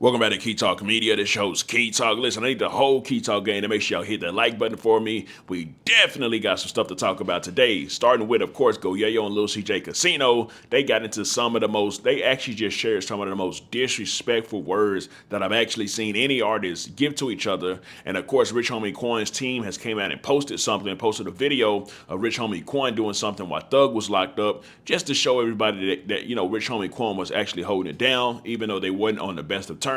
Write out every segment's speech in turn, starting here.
Welcome back to Key Talk Media. This host Key Talk. Listen, I need the whole Key Talk game to make sure y'all hit that like button for me. We definitely got some stuff to talk about today. Starting with, of course, Yayo and LilCj Kasino. They got into some of the most, they actually just shared some of the most disrespectful words that I've actually seen any artist give to each other. And of course, Rich Homie Quan's team has came out and posted a video of Rich Homie Quan doing something while Thug was locked up, just to show everybody that Rich Homie Quan was actually holding it down, even though they wasn't on the best of terms.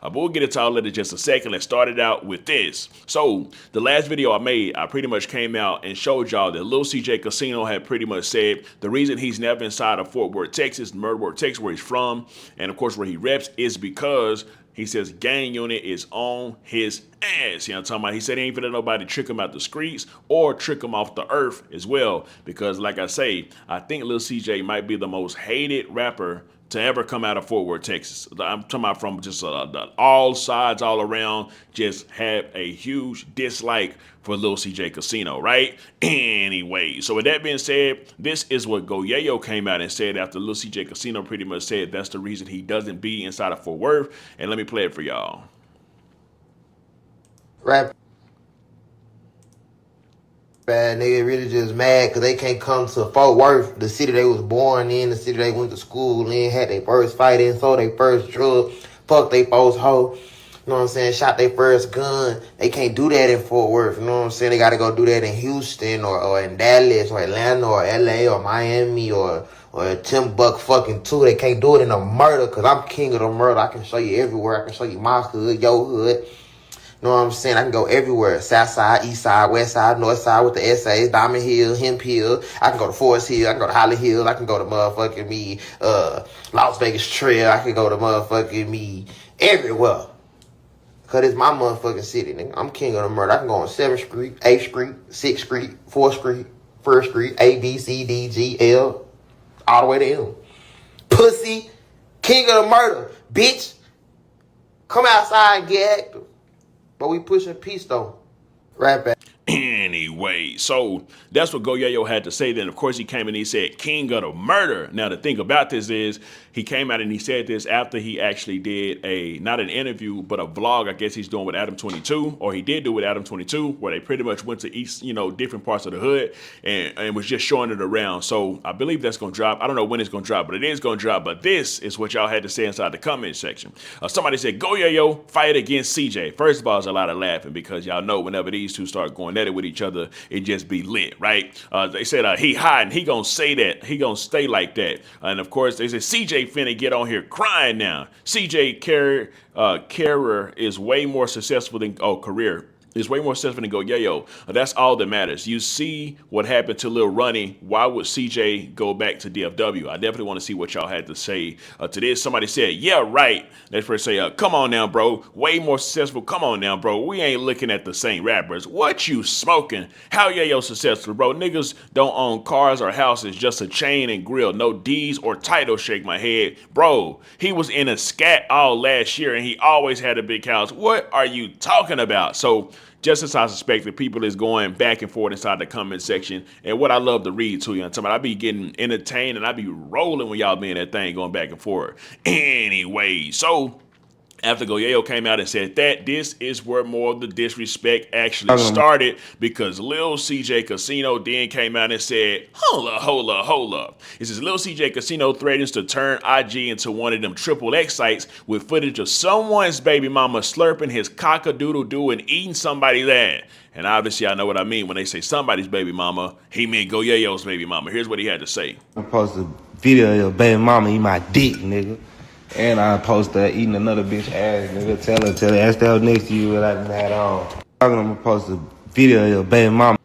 But we'll get into all of it in just a second. Let's start it out with this. So the last video I made, I pretty much came out and showed y'all that LilCj Kasino had pretty much said the reason he's never inside of Fort Worth, Texas, Murder Worth, Texas, where he's from, and of course where he reps, is because he says gang unit is on his ass. You know what I'm talking about? He said he ain't finna let nobody trick him out the streets or trick him off the earth as well. Because like I say, I think LilCj might be the most hated rapper to ever come out of Fort Worth, Texas. I'm talking about from just all sides, all around, just have a huge dislike for LilCj Kasino, right? Anyway, so with that being said, this is what Yayo came out and said after LilCj Kasino pretty much said that's the reason he doesn't be inside of Fort Worth. And let me play it for y'all. Rap bad nigga really just mad because they can't come to Fort Worth, the city they was born in, the city they went to school in, had their first fight in, sold their first drug, fucked they first hoe, you know what I'm saying, shot their first gun. They can't do that in Fort Worth, you know what I'm saying? They got to go do that in Houston or in Dallas or Atlanta or LA or Miami or Timbuktu. They can't do it in a murder because I'm king of the murder. I can show you everywhere. I can show you my hood, your hood. You know what I'm saying? I can go everywhere. South side, east side, west side, north side with the essays, Diamond Hill, Hemp Hill. I can go to Forest Hill. I can go to Holly Hill. I can go to motherfucking Las Vegas Trail. I can go to motherfucking everywhere. Because it's my motherfucking city, nigga. I'm king of the murder. I can go on 7th Street, 8th Street, 6th Street, 4th Street, 1st Street, A, B, C, D, G, L, all the way to M. Pussy, king of the murder, bitch. Come outside and get active. But we pushing peace though. Right back. Anyway, so that's what Yayo had to say. Then, of course, he came and he said, king of the murder. Now, the thing about this is he came out and he said this after he actually did not an interview, but a vlog, I guess he's doing with Adam 22, or he did do with Adam 22, where they pretty much went to east, different parts of the hood and was just showing it around. So I believe that's going to drop. I don't know when it's going to drop, but it is going to drop. But this is what y'all had to say inside the comment section. Somebody said, Yayo, fight against CJ. First of all, there's a lot of laughing because y'all know whenever these two start going at it with each other, it just be lit, right? They said he hiding, he gonna say that, he gonna stay like that. And of course, they said CJ finna get on here crying now. CJ career is way more successful than career. Is way more successful than Yayo. That's all that matters. You see what happened to Lil Runny. Why would CJ go back to DFW? I definitely want to see what y'all had to say to this. Somebody said, yeah, right. Let's first say, come on now, bro. Way more successful. Come on now, bro. We ain't looking at the same rappers. What you smoking? How Yayo successful, bro? Niggas don't own cars or houses, just a chain and grill. No D's or title. Shake my head. Bro, he was in a scat all last year and he always had a big house. What are you talking about? So, just as I suspected, people is going back and forth inside the comment section. And what I love to read to you, I be getting entertained and I be rolling when y'all be in that thing going back and forth. Anyway, so after Yayo came out and said that, this is where more of the disrespect actually started, because LilCj Kasino then came out and said, hold up. It says LilCj Kasino threatens to turn IG into one of them XXX sites with footage of someone's baby mama slurping his cock-a-doodle-doo and eating somebody's ass. And obviously I know what I mean when they say somebody's baby mama, he meant Yayo's baby mama. Here's what he had to say. I posted a video of your baby mama eat my dick, nigga. And I posted her eating another bitch ass, nigga. Tell her, ask that next to you what I done had on. I'm gonna post a video of your baby mama.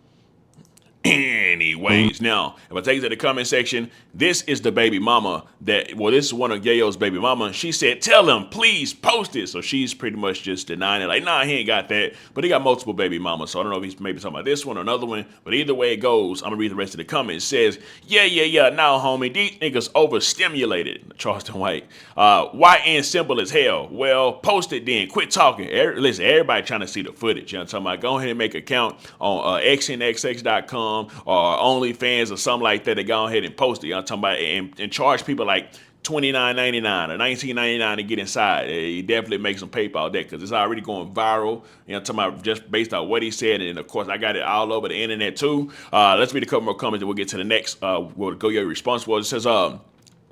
Anyways, now, if I take you to the comment section, this is the baby mama this is one of Yayo's baby mama. She said, tell him, please post it. So she's pretty much just denying it. Like, nah, he ain't got that. But he got multiple baby mamas. So I don't know if he's maybe talking about this one or another one. But either way it goes, I'm going to read the rest of the comments. It says, yeah, now, homie, these niggas overstimulated. Charleston White. YN simple as hell. Well, post it then. Quit talking. Listen, everybody trying to see the footage. You know what I'm talking about? Go ahead and make an account on xnxx.com or OnlyFans or something like that. They go ahead and post it. You know what I'm talking about? And charge people like $29.99 or $19.99 to get inside. He definitely makes some paper out there because it's already going viral. You know, talking about just based on what he said, and of course I got it all over the internet too. Let's read a couple more comments, and we'll get to the next. We'll go your response was. It says,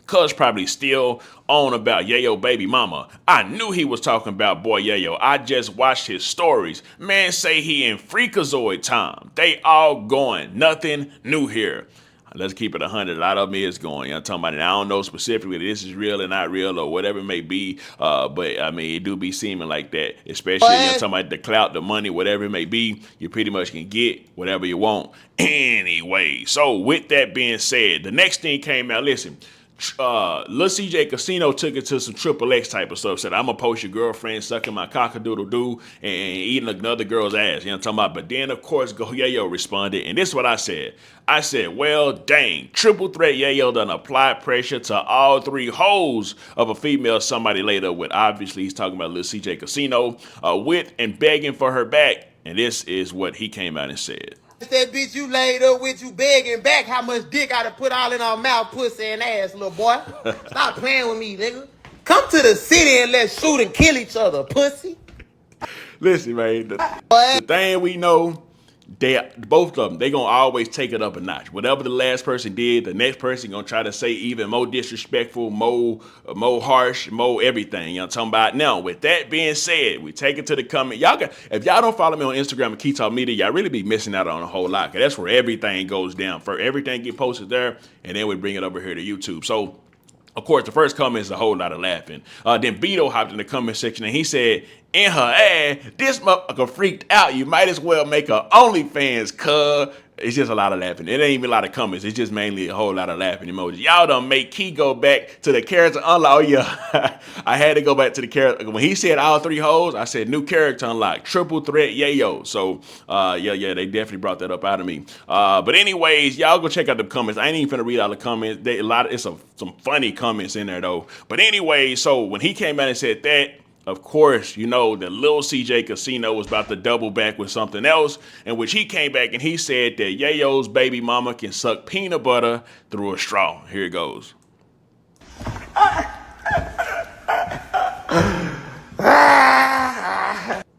Cuz probably still on about Yayo baby mama. I knew he was talking about boy Yayo. I just watched his stories. Man say he in freakazoid time. They all going. Nothing new here. Let's keep it 100. A lot of them is going. You know, I'm talking about it. I don't know specifically this is real or not real or whatever it may be. But I mean, it do be seeming like that. Especially, you know, talking about the clout, the money, whatever it may be. You pretty much can get whatever you want. Anyway, so with that being said, the next thing came out. Listen. LilCj Kasino took it to some Triple X type of stuff. Said, I'm gonna post your girlfriend sucking my cock-a-doodle-doo and eating another girl's ass. You know what I'm talking about? But then, of course, Yayo responded, and this is what I said. I said, well, dang, triple threat Yayo done applied pressure to all three hoes of a female somebody laid up with. Obviously, he's talking about LilCj Kasino with and begging for her back. And this is what he came out and said. That bitch you laid up with, you begging back how much dick I done put all in her mouth, pussy, and ass, little boy. Stop playing with me, nigga. Come to the city and let's shoot and kill each other, pussy. Listen, man, the thing we know, both of them, they gonna always take it up a notch. Whatever the last person did, the next person gonna try to say even more disrespectful, more harsh, more everything. You know what I'm talking about? Now, with that being said, we take it to the comment. If y'all don't follow me on Instagram and Keto Media, y'all really be missing out on a whole lot. Cause that's where everything goes down. For everything get posted there, and then we bring it over here to YouTube. So, of course, the first comment is a whole lot of laughing. Then Beto hopped in the comment section and he said, in her ass, this motherfucker freaked out. You might as well make a OnlyFans, cuz. It's just a lot of laughing. It ain't even a lot of comments. It's just mainly a whole lot of laughing emojis. Y'all done make Key go back to the character unlock. Oh, yeah. I had to go back to the character. When he said all three hoes, I said new character unlock. Triple threat Yayo. So, yeah, they definitely brought that up out of me. But anyways, y'all go check out the comments. I ain't even finna read all the comments. It's some funny comments in there, though. But anyway, so when he came out and said that, of course, you know that LilCj Kasino was about to double back with something else, in which he came back and he said that Yayo's baby mama can suck peanut butter through a straw. Here it goes.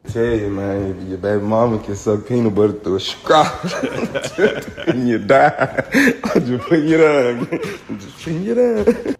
Tell you, man, if your baby mama can suck peanut butter through a straw and you die, I'm just putting you down. I'm just putting you down.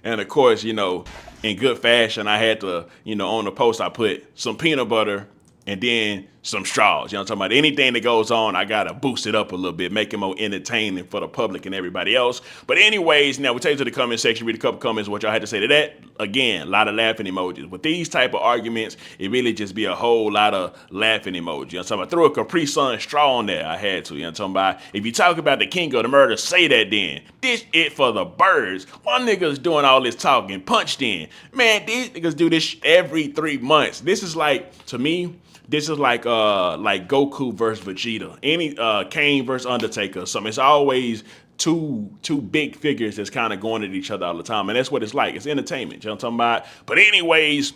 And of course, you know, in good fashion, I had to, you know, on the post, I put some peanut butter and then some straws. You know what I'm talking about? Anything that goes on, I got to boost it up a little bit, make it more entertaining for the public and everybody else. But anyways, now we take it to the comment section, read a couple comments, what y'all had to say to that. Again, a lot of laughing emojis. With these type of arguments, it really just be a whole lot of laughing emojis. You know what I'm talking about? Throw a Capri Sun straw on there. I had to. You know what I'm talking about? If you talk about the king of the murder, say that then. This it for the birds. One nigga's doing all this talking, punched in. Man, these niggas do this every 3 months. This is like, to me, this is like Goku versus Vegeta, any Kane versus Undertaker or something. It's always two big figures that's kind of going at each other all the time, and that's what it's like. It's entertainment. You know what I'm talking about? But anyways,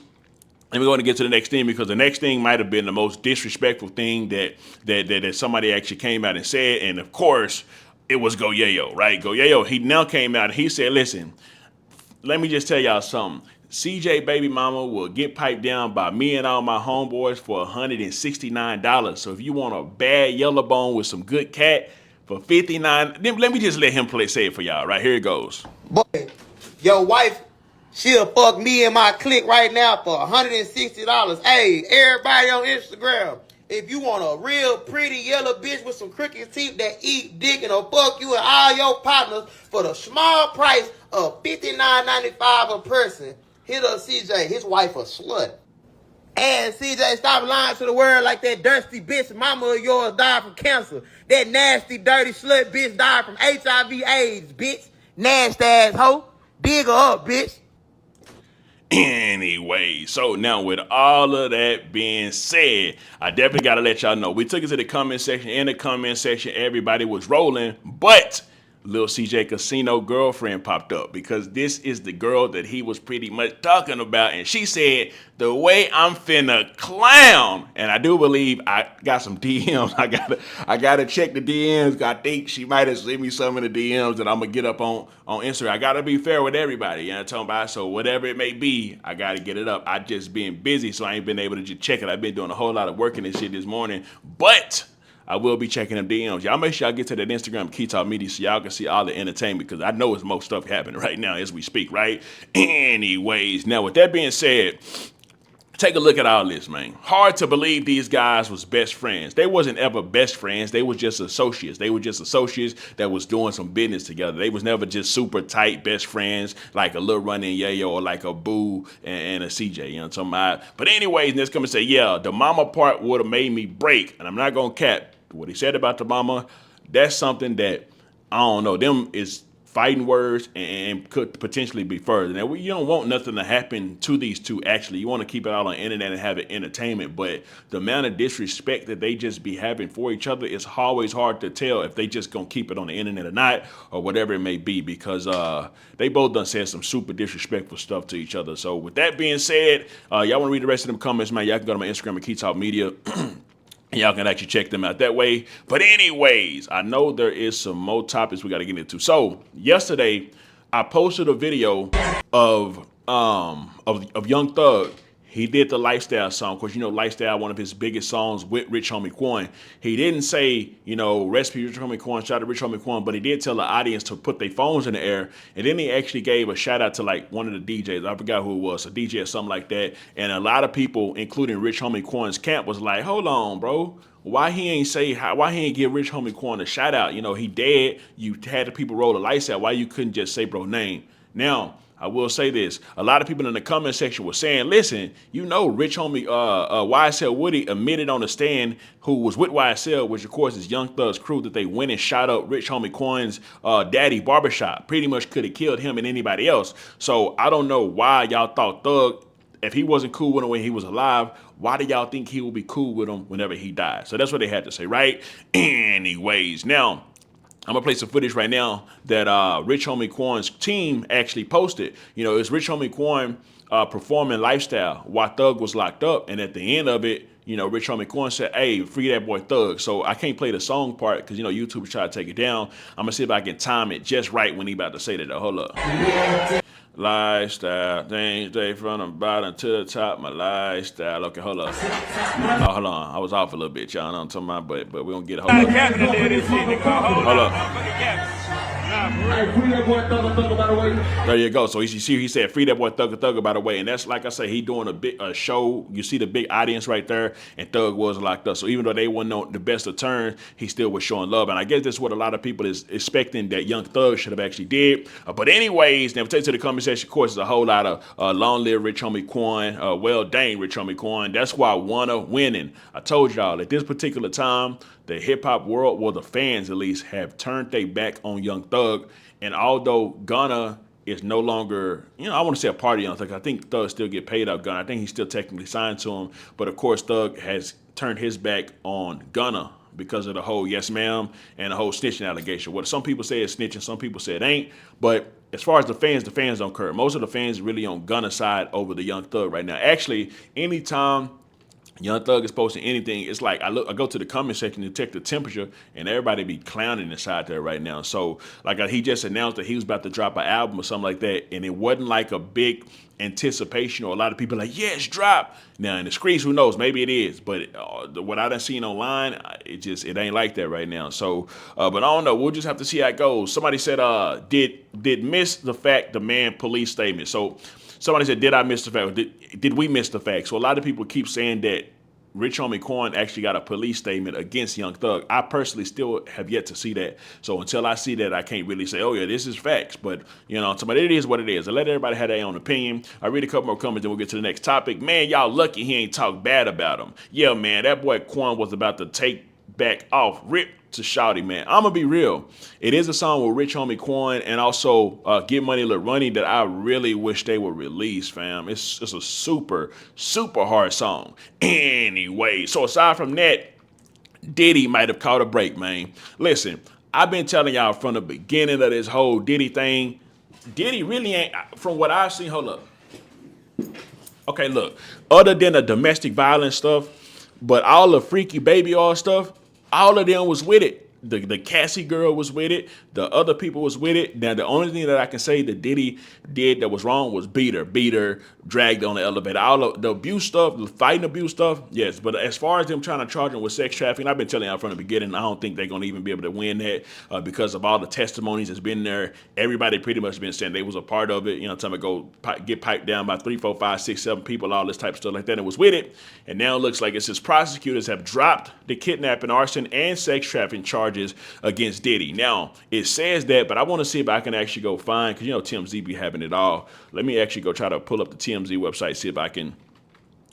and we're going to get to the next thing because the next thing might have been the most disrespectful thing that somebody actually came out and said, and of course, it was Go Yayo, right? Go Yayo. He now came out and he said, "Listen, let me just tell y'all something. CJ baby mama will get piped down by me and all my homeboys for $169. So if you want a bad yellow bone with some good cat for $59, then let me just let him say it for y'all. Right, here it goes. Boy, your wife, she'll fuck me and my clique right now for $160. Hey, everybody on Instagram, if you want a real pretty yellow bitch with some crooked teeth that eat dick and will fuck you and all your partners for the small price of $59.95 a person, hit up CJ, his wife a slut. And CJ, stop lying to the world like that thirsty bitch mama of yours died from cancer. That nasty, dirty slut bitch died from HIV AIDS, bitch. Nasty ass hoe. Dig her up, bitch. Anyway, so now with all of that being said, I definitely got to let y'all know. We took it to the comment section. In the comment section, everybody was rolling, but LilCj Kasino girlfriend popped up, because this is the girl that he was pretty much talking about, and she said, the way I'm finna clown. And I do believe I got some DMs. I gotta check the DMs. I think she might have sent me some of the DMs that I'm gonna get up on Instagram. I gotta be fair with everybody, you know what I'm talking about? So whatever it may be, I gotta get it up. I just been busy, so I ain't been able to just check it. I've been doing a whole lot of work in this shit this morning, but I will be checking them DMs. Y'all make sure y'all get to that Instagram, Key Talk Media, so y'all can see all the entertainment, because I know it's most stuff happening right now as we speak, right? Anyways, now with that being said, take a look at all this, man. Hard to believe these guys was best friends. They wasn't ever best friends. They was just associates. They were just associates that was doing some business together. They was never just super tight best friends like a Lil Run and Yayo, or like a Boo and a CJ, you know what I'm talking about? But anyways, let's come and say, yeah, the mama part would have made me break. And I'm not going to cap what he said about the mama. That's something that, I don't know, them is fighting words and could potentially be further. Now, you don't want nothing to happen to these two, actually. You want to keep it all on the internet and have it entertainment, but the amount of disrespect that they just be having for each other is always hard to tell if they just gonna keep it on the internet or not, or whatever it may be, because they both done said some super disrespectful stuff to each other. So with that being said, y'all want to read the rest of them comments, man, y'all can go to my Instagram at Key Talk Media. And y'all can actually check them out that way. But anyways, I know there is some more topics we got to get into. So yesterday, I posted a video of Young Thug. He did the Lifestyle song. Of course, you know, Lifestyle, one of his biggest songs with Rich Homie Quan. He didn't say, you know, recipe Rich Homie Quan, shout out to Rich Homie Quan, but he did tell the audience to put their phones in the air. And then he actually gave a shout out to like one of the DJs. I forgot who it was, a DJ or something like that. And a lot of people, including Rich Homie Quan's camp, was like, hold on, bro. Why he ain't give Rich Homie Quan a shout out? You know, he dead. You had the people roll the lights out. Why you couldn't just say bro name? Now, I will say this. A lot of people in the comment section were saying, listen, you know, Rich Homie YSL Woody admitted on the stand, who was with YSL, which of course is Young Thug's crew, that they went and shot up Rich Homie Quan's daddy barbershop. Pretty much could have killed him and anybody else. So I don't know why y'all thought Thug, if he wasn't cool with him when he was alive, why do y'all think he will be cool with him whenever he dies? So that's what they had to say, right? Anyways, now, I'm gonna play some footage right now that Rich Homie Quan's team actually posted. You know, it's Rich Homie Quan performing Lifestyle while Thug was locked up, and at the end of it, you know, Rich Homie Quan said, "Hey, free that boy Thug." So I can't play the song part because you know YouTube is trying to take it down. I'm gonna see if I can time it just right when he about to say that. Hold up. Lifestyle, things they from the bottom to the top, my lifestyle. Okay, hold up. Oh, hold on. I was off a little bit, y'all know what I'm talking about, but we don't get it. Hold up. Hold up. There you go. So you see, he said, "Free that boy Thug by the way," and that's like I say, he doing a show. You see the big audience right there, and Thug was locked up. So even though they weren't on the best of terms, he still was showing love, and I guess that's what a lot of people is expecting that Young Thug should have actually did. But anyways, now take to the comment section. Of course, there's a whole lot of long live Rich Homie Quan, well dang Rich Homie Quan. That's why Wanna winning. I told y'all at this particular time, the hip hop world, well, the fans at least, have turned their back on Young Thug. And although Gunna is no longer, you know, I want to say a party on Thug. I think Thug still get paid off Gunna. I think he's still technically signed to him. But of course, Thug has turned his back on Gunna because of the whole yes ma'am and the whole snitching allegation. What some people say is snitching, some people say it ain't. But as far as the fans don't care. Most of the fans really on Gunna's side over the Young Thug right now. Actually, anytime Young Thug is posting anything, it's like I go to the comment section to check the temperature, and everybody be clowning inside there right now. So like he just announced that he was about to drop an album or something like that, and it wasn't like a big anticipation or a lot of people like, yes, drop. Now in the streets, who knows, maybe it is, but what I done seen online, it ain't like that right now. So but I don't know, we'll just have to see how it goes. Somebody said did miss the fact the man police statement. So somebody said, did I miss the fact? Did we miss the fact? So a lot of people keep saying that Rich Homie Quan actually got a police statement against Young Thug. I personally still have yet to see that. So until I see that, I can't really say, oh yeah, this is facts. But you know, it is what it is. I let everybody have their own opinion. I read a couple more comments, then we'll get to the next topic. Man, y'all lucky he ain't talk bad about him. Yeah, man, that boy Quan was about to take back off. Rip to Shawty, man. I'm gonna be real. It is a song with Rich Homie Quan and also Get Money Lil Runny that I really wish they would release, fam. It's a super, super hard song. Anyway, so aside from that, Diddy might have caught a break, man. Listen, I've been telling y'all from the beginning of this whole Diddy thing, Diddy really ain't, from what I've seen, hold up. Okay, look, other than the domestic violence stuff, but all the freaky baby all stuff, all of them was with it. The Cassie girl was with it. The other people was with it. Now, the only thing that I can say that Diddy did that was wrong was beat her, dragged on the elevator. All of the abuse stuff, the fighting abuse stuff, yes. But as far as them trying to charge him with sex trafficking, I've been telling y'all from the beginning, I don't think they're going to even be able to win that because of all the testimonies that's been there. Everybody pretty much been saying they was a part of it. You know, time to go get piped down by 3, 4, 5, 6, 7 people, all this type of stuff like that. And it was with it. And now it looks like it's his prosecutors have dropped the kidnapping, arson, and sex trafficking charges against Diddy. Now, it says that, but I want to see if I can actually go find, because, you know, TMZ be having it all. Let me actually go try to pull up the TMZ website, see if I can,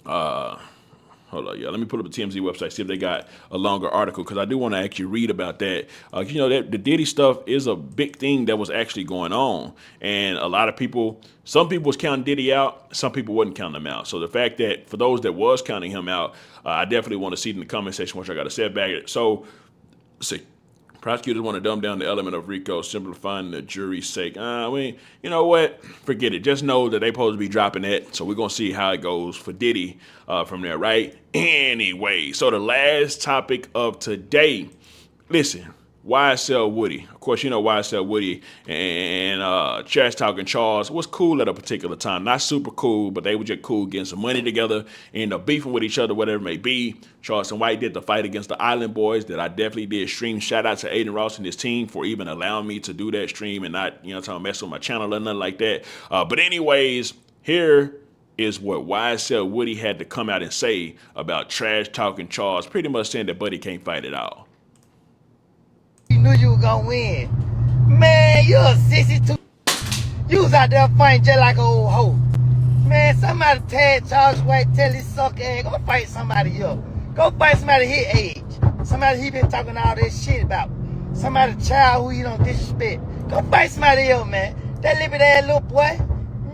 hold on, yeah. Let me pull up the TMZ website, see if they got a longer article, because I do want to actually read about that. You know, that the Diddy stuff is a big thing that was actually going on. And a lot of people, some people was counting Diddy out, some people wasn't counting him out. So the fact that for those that was counting him out, I definitely want to see it in the comment section, which I got to set back. So, let's see. Prosecutors want to dumb down the element of RICO, simplifying the jury's sake. You know what? Forget it. Just know that they supposed to be dropping that. So we're going to see how it goes for Diddy from there, right? Anyway, so the last topic of today. Listen, YSL Woody. Of course, you know YSL Woody and Trash Talking Charles was cool at a particular time. Not super cool, but they were just cool getting some money together, end up beefing with each other, whatever it may be. Charleston White did the fight against the Island Boys that I definitely did stream. Shout out to Aiden Ross and his team for even allowing me to do that stream and not, you know, trying to mess with my channel or nothing like that. But anyways, here is what YSL Woody had to come out and say about Trash Talking Charles, pretty much saying that Buddy can't fight at all. You knew you were gonna win. Man, you're a sissy too. You was out there fighting just like an old hoe. Man, somebody tag Charles White, tell his sucker ass, go fight somebody else. Go fight somebody his age. Somebody he been talking all this shit about. Somebody child who you don't disrespect. Go fight somebody else, man. That little ass little boy.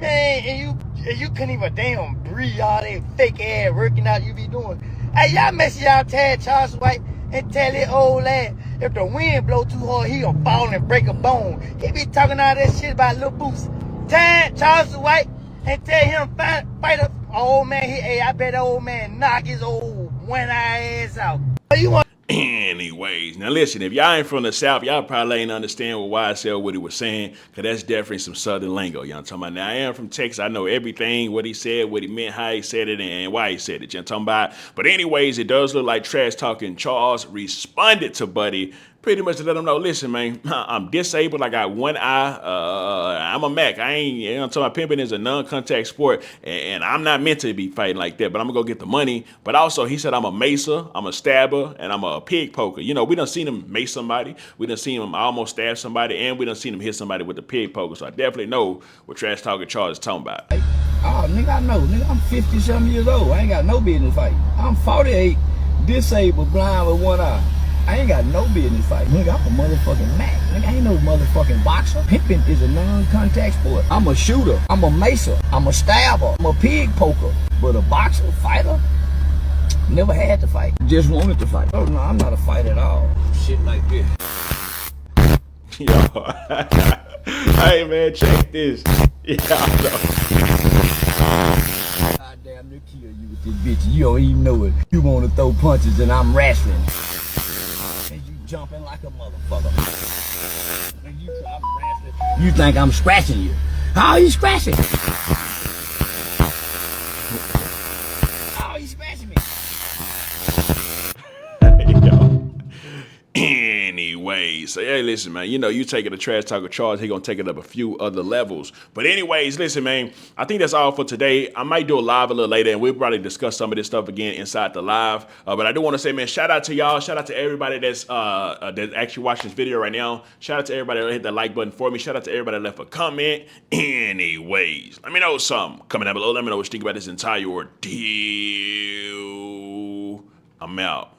Man, and you couldn't even damn breathe all that fake ass working out you be doing. Hey, y'all make sure y'all tag Charles White and tell his old lad, if the wind blow too hard, he gonna fall and break a bone. He be talking all that shit about Lil Boots. Tag Charles White and tell him fight a old man. Hey, I bet the old man knock his old one-eye ass out. You want? Anyways, now listen, if y'all ain't from the South, y'all probably ain't understand what YSL what he was saying, because that's definitely some Southern lingo. You know what I'm talking about? Now, I am from Texas. I know everything, what he said, what he meant, how he said it, and why he said it. You know what I'm talking about? But anyways, it does look like Trash Talking Charles responded to Buddy pretty much to let him know, listen, man, I'm disabled. I got one eye. I'm a Mac. I ain't, you know what I'm talking about? Pimping is a non-contact sport, and I'm not meant to be fighting like that, but I'm going to go get the money. But also, he said I'm a macer, I'm a stabber, and I'm a pig poker. You know, we done seen him mace somebody. We done seen him almost stab somebody, and we done seen him hit somebody with the pig poker. So I definitely know what Trash Talking Charles is talking about. Oh, nigga, I know. Nigga, I'm 50-something years old. I ain't got no business fighting. I'm 48, disabled, blind with one eye. I ain't got no business fighting. Nigga, I'm a motherfucking Mac. Nigga, I ain't no motherfucking boxer. Pimping is a non-contact sport. I'm a shooter. I'm a macer. I'm a stabber. I'm a pig poker. But a boxer, fighter, never had to fight. Just wanted to fight. Oh, no, I'm not a fighter at all. Shit like this. Yo, hey man, check this. Yeah, I damn near kill you with this bitch. You don't even know it. You want to throw punches and I'm wrestling. And you jumping like a motherfucker. And I'm wrestling. You think I'm scratching you. How you scratching? How you scratching me? Yo. Anyways, so hey, listen, man. You know, you taking the Trash Talker Charge, he gonna take it up a few other levels. But anyways, listen, man. I think that's all for today. I might do a live a little later, and we'll probably discuss some of this stuff again inside the live. But I do want to say, man, shout out to y'all. Shout out to everybody that's actually watching this video right now. Shout out to everybody that hit that like button for me. Shout out to everybody that left a comment. Anyways, let me know something. Comment down below. Let me know what you think about this entire ordeal. I'm out.